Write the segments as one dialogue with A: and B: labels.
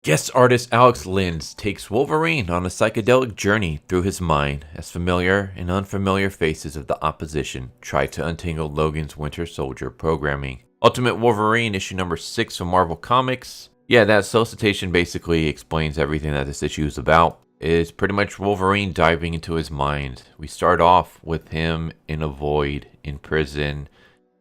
A: Guest artist Alex Linz takes Wolverine on a psychedelic journey through his mind as familiar and unfamiliar faces of the opposition try to untangle Logan's Winter Soldier programming. Ultimate Wolverine, issue number 6 from Marvel Comics. Yeah, that solicitation basically explains everything that this issue is about. It's pretty much Wolverine diving into his mind. We start off with him in a void in prison,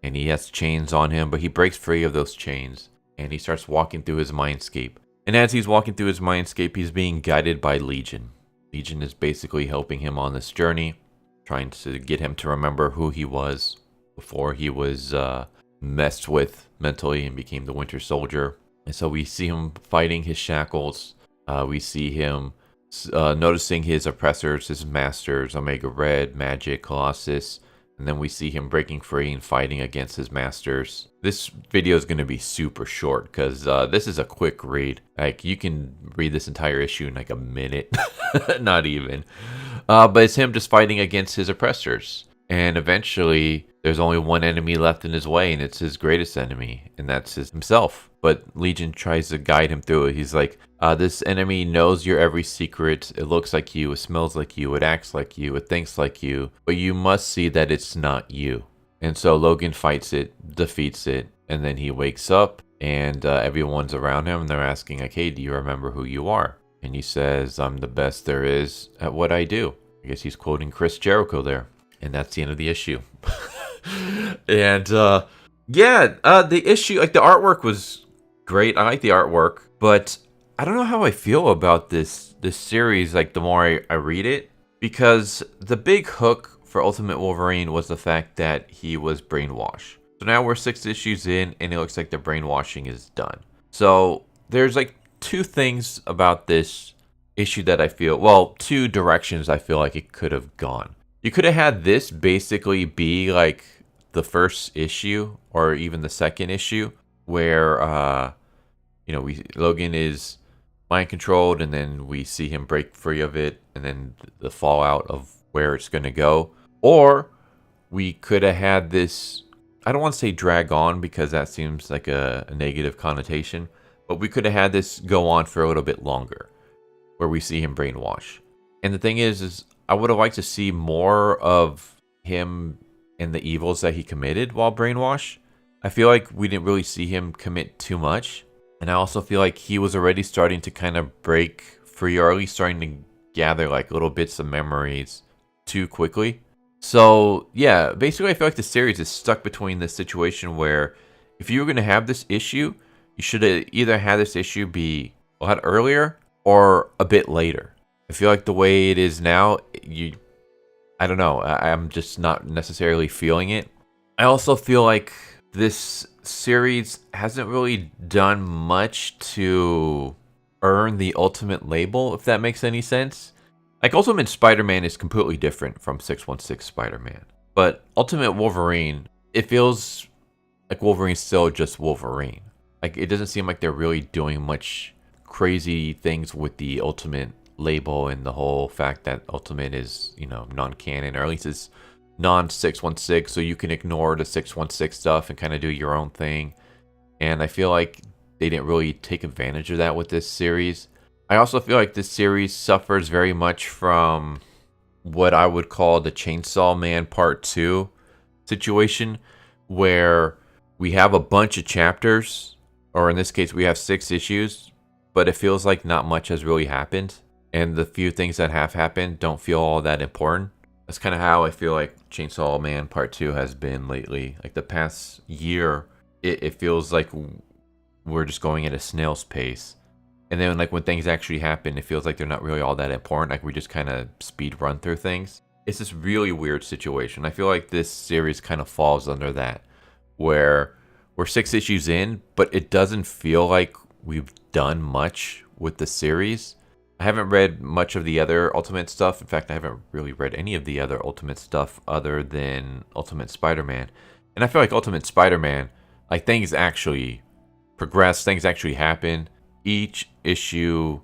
A: and he has chains on him, but he breaks free of those chains, and he starts walking through his mindscape. And as he's walking through his mindscape, he's being guided by Legion. Legion is basically helping him on this journey, trying to get him to remember who he was before he was messed with mentally and became the Winter Soldier. And so we see him fighting his shackles. We see him noticing his oppressors, his masters, Omega Red, Magic, Colossus. And then we see him breaking free and fighting against his masters. This video is going to be super short because this is a quick read. Like, you can read this entire issue in like a minute. Not even. But it's him just fighting against his oppressors. And eventually, there's only one enemy left in his way, and it's his greatest enemy, and that's himself. But Legion tries to guide him through it. He's like, this enemy knows your every secret. It looks like you, it smells like you, it acts like you, it thinks like you. But you must see that it's not you. And so Logan fights it, defeats it, and then he wakes up, and everyone's around him, and they're asking, like, hey, do you remember who you are? And he says, I'm the best there is at what I do. I guess he's quoting Chris Jericho there. And that's the end of the issue. And the issue, like, the artwork was great. I like the artwork, but I don't know how I feel about this series, like, the more I read it, because the big hook for Ultimate Wolverine was the fact that he was brainwashed. So now we're 6 issues in, and it looks like the brainwashing is done. So there's like 2 things about this issue that I feel, well, 2 directions I feel like it could have gone. You could have had this basically be like the first issue or even the second issue where, Logan is mind controlled, and then we see him break free of it, and then the fallout of where it's going to go. Or we could have had this, I don't want to say drag on because that seems like a negative connotation, but we could have had this go on for a little bit longer where we see him brainwash. And the thing is I would have liked to see more of him and the evils that he committed while brainwashed. I feel like we didn't really see him commit too much. And I also feel like he was already starting to kind of break free, or at least starting to gather like little bits of memories too quickly. So yeah, basically I feel like the series is stuck between this situation where if you were going to have this issue, you should have either had this issue be a lot earlier or a bit later. I feel like the way it is now, I don't know, I'm just not necessarily feeling it. I also feel like this series hasn't really done much to earn the Ultimate label, if that makes any sense. Like, Ultimate Spider-Man is completely different from 616 Spider-Man. But Ultimate Wolverine, it feels like Wolverine's still just Wolverine. Like, it doesn't seem like they're really doing much crazy things with the Ultimate label and the whole fact that Ultimate is, non-canon, or at least it's non-616, so you can ignore the 616 stuff and kind of do your own thing. And I feel like they didn't really take advantage of that with this series. I also feel like this series suffers very much from what I would call the Chainsaw Man Part 2 situation, where we have a bunch of chapters, or in this case we have 6 issues, but it feels like not much has really happened. And the few things that have happened don't feel all that important. That's kind of how I feel like Chainsaw Man Part 2 has been lately. Like, the past year, it feels like we're just going at a snail's pace. And then, like, when things actually happen, it feels like they're not really all that important. Like, we just kind of speed run through things. It's this really weird situation. I feel like this series kind of falls under that, where we're 6 issues in, but it doesn't feel like we've done much with the series. I haven't read much of the other Ultimate stuff. In fact, I haven't really read any of the other Ultimate stuff other than Ultimate Spider-Man. And I feel like Ultimate Spider-Man, like, things actually progress, things actually happen. Each issue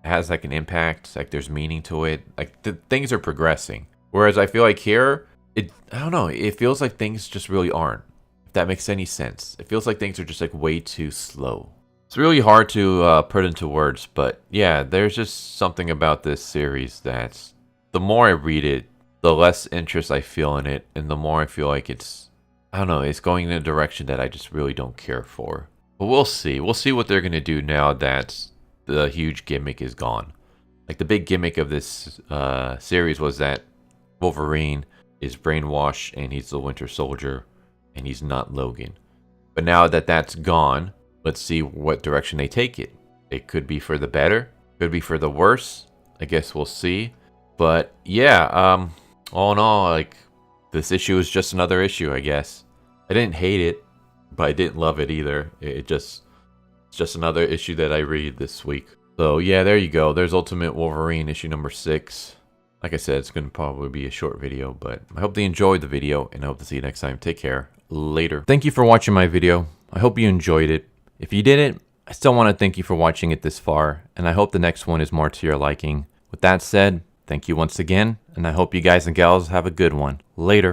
A: has like an impact, like there's meaning to it. Like, the things are progressing. Whereas I feel like here, I don't know, it feels like things just really aren't. If that makes any sense. It feels like things are just like way too slow. It's really hard to put into words, but yeah, there's just something about this series that's, the more I read it, the less interest I feel in it, and the more I feel like it's, I don't know, it's going in a direction that I just really don't care for. But we'll see. We'll see what they're going to do now that the huge gimmick is gone. Like, the big gimmick of this series was that Wolverine is brainwashed and he's the Winter Soldier and he's not Logan. But now that that's gone, let's see what direction they take it. It could be for the better, could be for the worse. I guess we'll see. But yeah, all in all, like, this issue is just another issue, I guess. I didn't hate it, but I didn't love it either. It's just another issue that I read this week. So yeah, there you go. There's Ultimate Wolverine issue number 6. Like I said, it's going to probably be a short video, but I hope they enjoyed the video, and I hope to see you next time. Take care. Later. Thank you for watching my video. I hope you enjoyed it. If you didn't, I still want to thank you for watching it this far, and I hope the next one is more to your liking. With that said, thank you once again, and I hope you guys and gals have a good one. Later.